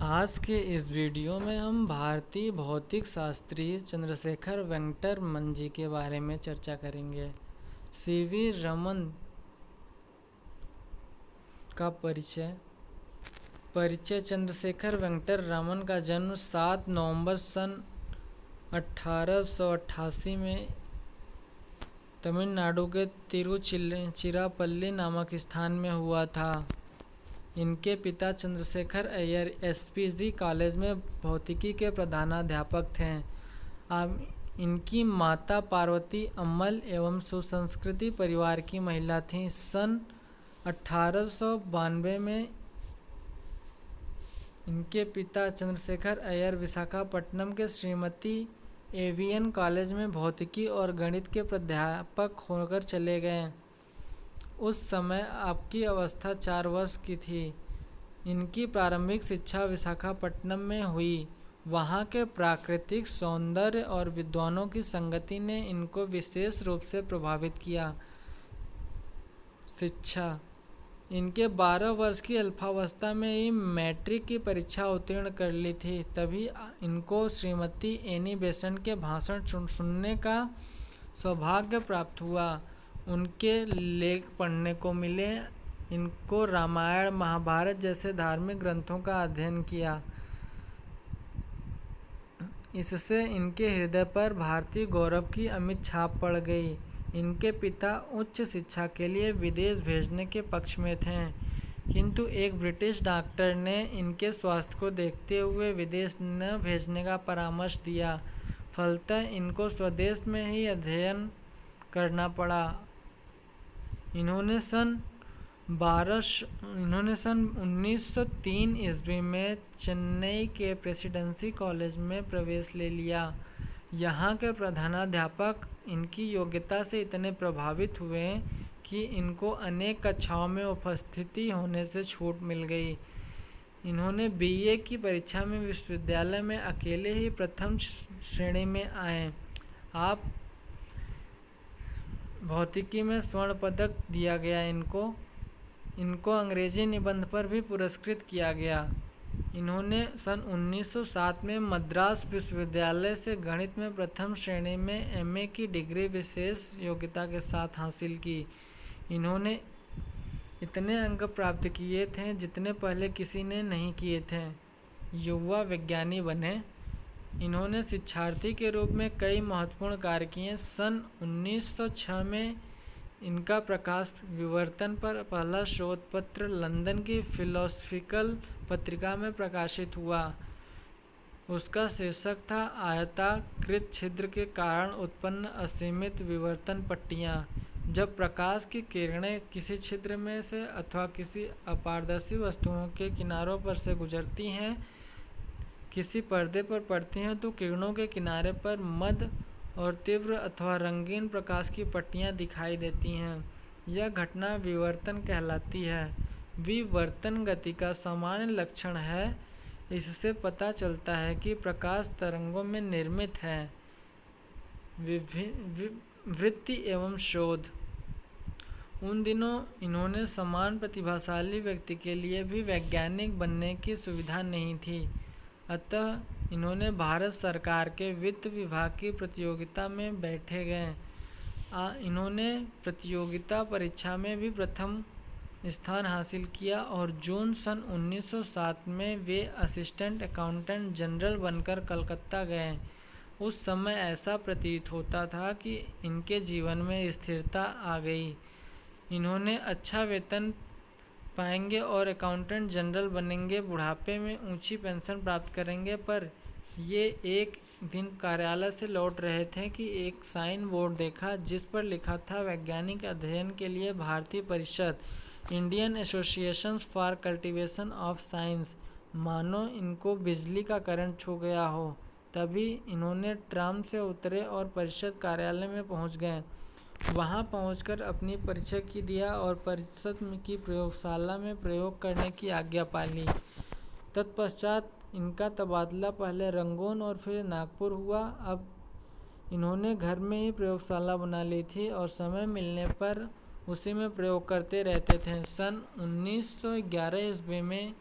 आज के इस वीडियो में हम भारतीय भौतिक शास्त्री चंद्रशेखर वेंकटरमन जी के बारे में चर्चा करेंगे। सीवी रमन का परिचय चंद्रशेखर वेंकटरमन का जन्म 7 नवंबर सन 1888 में तमिलनाडु के तिरुचिरापल्ली नामक स्थान में हुआ था। इनके पिता चंद्रशेखर अय्यर एसपीजी कॉलेज में भौतिकी के प्रधानाध्यापक थे। इनकी माता पार्वती अम्मल एवं सुसंस्कृति परिवार की महिला थीं। सन 1892 में इनके पिता चंद्रशेखर अय्यर विशाखापट्टनम के श्रीमती एवियन कॉलेज में भौतिकी और गणित के प्राध्यापक होकर चले गए। उस समय आपकी अवस्था 4 वर्ष की थी। इनकी प्रारंभिक शिक्षा विशाखापट्टनम में हुई। वहाँ के प्राकृतिक सौंदर्य और विद्वानों की संगति ने इनको विशेष रूप से प्रभावित किया। शिक्षा इनके 12 वर्ष की अल्पावस्था में ही मैट्रिक की परीक्षा उत्तीर्ण कर ली थी। तभी इनको श्रीमती एनी बेसेंट के भाषण सुनने का सौभाग्य प्राप्त हुआ। उनके लेख पढ़ने को मिले। इनको रामायण महाभारत जैसे धार्मिक ग्रंथों का अध्ययन किया। इससे इनके हृदय पर भारतीय गौरव की अमिट छाप पड़ गई। इनके पिता उच्च शिक्षा के लिए विदेश भेजने के पक्ष में थे, किंतु एक ब्रिटिश डॉक्टर ने इनके स्वास्थ्य को देखते हुए विदेश न भेजने का परामर्श दिया। फलतः इनको स्वदेश में ही अध्ययन करना पड़ा। इन्होंने सन 1903 ईस्वी में चेन्नई के प्रेसिडेंसी कॉलेज में प्रवेश ले लिया। यहाँ के प्रधानाध्यापक इनकी योग्यता से इतने प्रभावित हुए कि इनको अनेक कक्षाओं में उपस्थिति होने से छूट मिल गई। इन्होंने बीए की परीक्षा में विश्वविद्यालय में अकेले ही प्रथम श्रेणी में आए। आप भौतिकी में स्वर्ण पदक दिया गया। इनको अंग्रेजी निबंध पर भी पुरस्कृत किया गया। इन्होंने सन 1907 में मद्रास विश्वविद्यालय से गणित में प्रथम श्रेणी में एमए की डिग्री विशेष योग्यता के साथ हासिल की। इन्होंने इतने अंक प्राप्त किए थे जितने पहले किसी ने नहीं किए थे। युवा विज्ञानी बने। इन्होंने शिक्षार्थी के रूप में कई महत्वपूर्ण कार्य किए। सन 1906 में इनका प्रकाश विवर्तन पर पहला शोध पत्र लंदन की फिलोसफिकल पत्रिका में प्रकाशित हुआ। उसका शीर्षक था आयताकृत छिद्र के कारण उत्पन्न असीमित विवर्तन पट्टियाँ। जब प्रकाश की किरणें किसी छिद्र में से अथवा किसी अपारदर्शी वस्तुओं के किनारों पर से गुजरती हैं, किसी पर्दे पर पड़ती हैं, तो किरणों के किनारे पर मद और तीव्र अथवा रंगीन प्रकाश की पट्टियाँ दिखाई देती हैं। यह घटना विवर्तन कहलाती है। विवर्तन गति का सामान्य लक्षण है। इससे पता चलता है कि प्रकाश तरंगों में निर्मित है। वृत्ति एवं शोध उन दिनों इन्होंने समान प्रतिभाशाली व्यक्ति के लिए भी वैज्ञानिक बनने की सुविधा नहीं थी। अतः इन्होंने भारत सरकार के वित्त विभाग की प्रतियोगिता में बैठे गए। इन्होंने प्रतियोगिता परीक्षा में भी प्रथम स्थान हासिल किया और जून सन 1907 में वे असिस्टेंट अकाउंटेंट जनरल बनकर कलकत्ता गए। उस समय ऐसा प्रतीत होता था कि इनके जीवन में स्थिरता आ गई। इन्होंने अच्छा वेतन पाएंगे और अकाउंटेंट जनरल बनेंगे, बुढ़ापे में ऊंची पेंशन प्राप्त करेंगे। पर ये एक दिन कार्यालय से लौट रहे थे कि एक साइन बोर्ड देखा जिस पर लिखा था वैज्ञानिक अध्ययन के लिए भारतीय परिषद, Indian association for cultivation of science. मानो इनको बिजली का करंट छू गया हो। तभी इन्होंने ट्राम से उतरे और परिषद कार्यालय में पहुंच गए। वहां पहुंचकर अपनी परिचय की दिया और परिषद की प्रयोगशाला में प्रयोग करने की आज्ञा पा ली। तत्पश्चात इनका तबादला पहले रंगून और फिर नागपुर हुआ। अब इन्होंने घर में ही प्रयोगशाला बना ली थी और समय मिलने पर उसी में प्रयोग करते रहते थे। सन 1911 ईस्वी में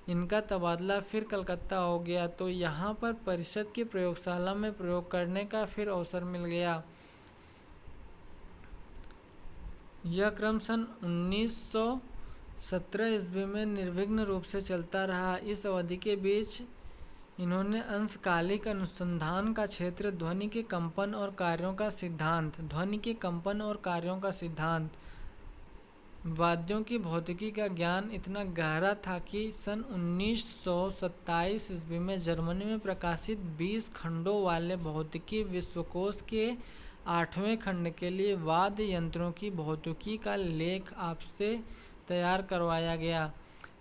इनका तबादला फिर कलकत्ता हो गया, तो यहाँ पर परिषद की प्रयोगशाला में प्रयोग करने का फिर अवसर मिल गया। यह क्रम सन 1917 ईस्वी में निर्विघ्न रूप से चलता रहा। इस अवधि के बीच इन्होंने अंशकालिक अनुसंधान का क्षेत्र ध्वनि के कंपन और कार्यों का सिद्धांत, वाद्यों की भौतिकी का ज्ञान इतना गहरा था कि सन 1927 ईस्वी में जर्मनी में प्रकाशित 20 खंडों वाले भौतिकी विश्वकोश के 8वें खंड के लिए वाद्य यंत्रों की भौतिकी का लेख आपसे तैयार करवाया गया।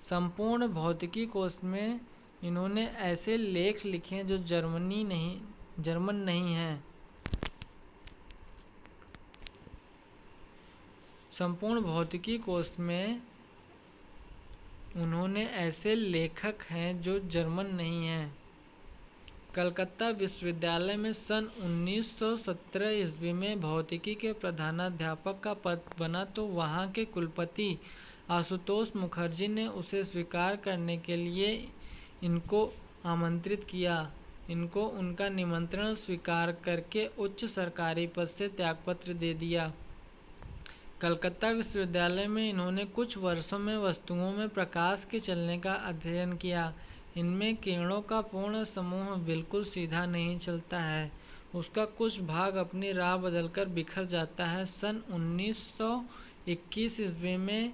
संपूर्ण भौतिकी कोश में इन्होंने ऐसे लेख लिखे जो जर्मन नहीं हैं। संपूर्ण भौतिकी कोश में उन्होंने ऐसे लेखक हैं जो जर्मन नहीं हैं। कलकत्ता विश्वविद्यालय में सन 1917 ईस्वी में भौतिकी के प्रधानाध्यापक का पद बना, तो वहाँ के कुलपति आशुतोष मुखर्जी ने उसे स्वीकार करने के लिए इनको आमंत्रित किया। इनको उनका निमंत्रण स्वीकार करके उच्च सरकारी पद से त्यागपत्र दे दिया। कलकत्ता विश्वविद्यालय में इन्होंने कुछ वर्षों में वस्तुओं में प्रकाश के चलने का अध्ययन किया। इनमें किरणों का पूर्ण समूह बिल्कुल सीधा नहीं चलता है, उसका कुछ भाग अपनी राह बदलकर बिखर जाता है। सन 1921 ईस्वी में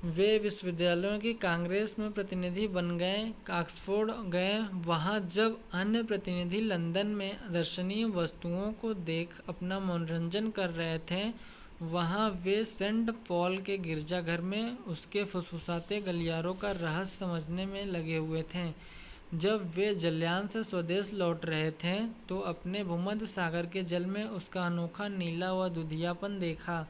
वे विश्वविद्यालयों की कांग्रेस में प्रतिनिधि बन गए, ऑक्सफोर्ड गए। वहाँ जब अन्य प्रतिनिधि लंदन में दर्शनीय वस्तुओं को देख अपना मनोरंजन कर रहे थे, वहाँ वे सेंट पॉल के गिरजाघर में उसके फुसफुसाते गलियारों का रहस्य समझने में लगे हुए थे। जब वे जलयान से स्वदेश लौट रहे थे तो अपने भूमध्य सागर के जल में उसका अनोखा नीला व दुधियापन देखा।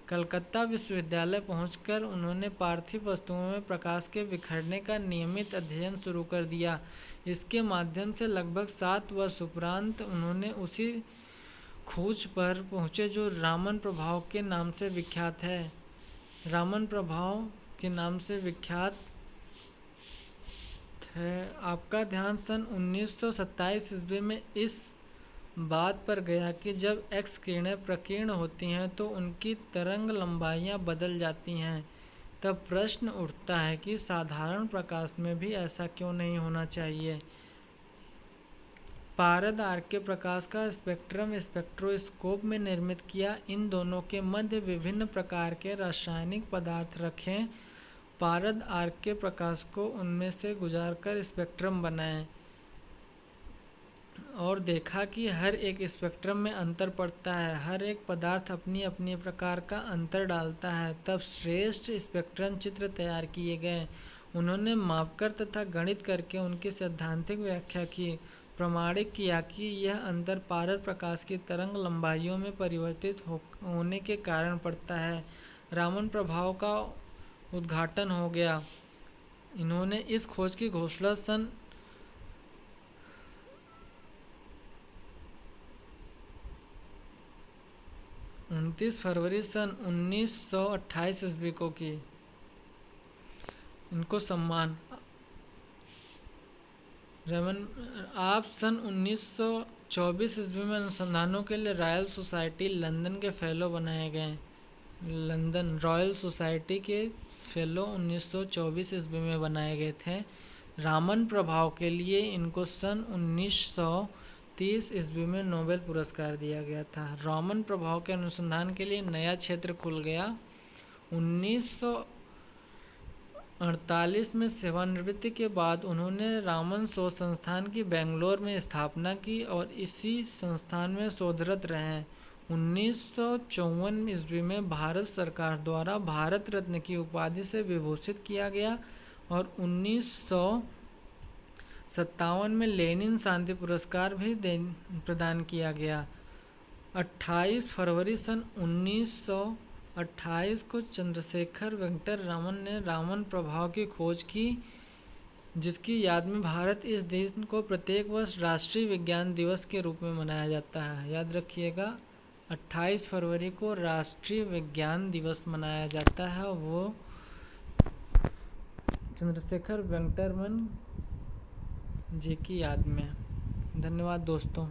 कलकत्ता विश्वविद्यालय पहुंचकर उन्होंने पार्थिव वस्तुओं में प्रकाश के बिखरने का नियमित अध्ययन शुरू कर दिया। इसके माध्यम से लगभग 7 वर्ष उपरांत उन्होंने उसी खोज पर पहुँचे जो रामन प्रभाव के नाम से विख्यात है। रामन प्रभाव के नाम से विख्यात है। आपका ध्यान सन 1927 ईस्वी में इस बात पर गया कि जब एक्स किरणें प्रकीर्ण होती हैं तो उनकी तरंग लंबाइयाँ बदल जाती हैं। तब प्रश्न उठता है कि साधारण प्रकाश में भी ऐसा क्यों नहीं होना चाहिए। पारद आर्क के प्रकाश का स्पेक्ट्रम स्पेक्ट्रोस्कोप में निर्मित किया। इन दोनों के मध्य विभिन्न प्रकार के रासायनिक पदार्थ रखें। पारद आर्क के प्रकाश को उनमें से गुजारकर स्पेक्ट्रम बनाएं और देखा कि हर एक स्पेक्ट्रम में अंतर पड़ता है। हर एक पदार्थ अपनी अपनी प्रकार का अंतर डालता है। तब श्रेष्ठ स्पेक्ट्रम चित्र तैयार किए गए। उन्होंने मापकर तथा गणित करके उनकी सैद्धांतिक व्याख्या की, प्रमाणित किया कि यह अंतर पारद प्रकाश की तरंग लंबाइयों में परिवर्तित होने के कारण पड़ता है। रामन प्रभाव का उद्घाटन हो गया। इन्होंने इस खोज की घोषणा सन 29 फरवरी सन 1928 ईस्वी को की। इनको सम्मान आप सन 1924 ईस्वी में अनुसंधानों के लिए रॉयल सोसाइटी लंदन के फेलो बनाए गए। लंदन रॉयल सोसाइटी के फेलो 1924 ईस्वी में बनाए गए थे। रामन प्रभाव के लिए इनको सन 1930 ईस्वी में नोबेल पुरस्कार दिया गया था। रामन प्रभाव के अनुसंधान के लिए नया क्षेत्र खुल गया। 1948 में सेवानिवृत्ति के बाद उन्होंने रामन शोध संस्थान की बेंगलोर में स्थापना की और इसी संस्थान में शोधरत रहे। 1954 ईस्वी में भारत सरकार द्वारा भारत रत्न की उपाधि से विभूषित किया गया और 1957 में लेनिन शांति पुरस्कार भी प्रदान किया गया। 28 फरवरी सन 1928 को चंद्रशेखर वेंकट रामन ने रामन प्रभाव की खोज की, जिसकी याद में भारत इस दिन को प्रत्येक वर्ष राष्ट्रीय विज्ञान दिवस के रूप में मनाया जाता है। याद रखिएगा, 28 फरवरी को राष्ट्रीय विज्ञान दिवस मनाया जाता है। वो चंद्रशेखर वेंकटरमन जी की याद में। धन्यवाद दोस्तों।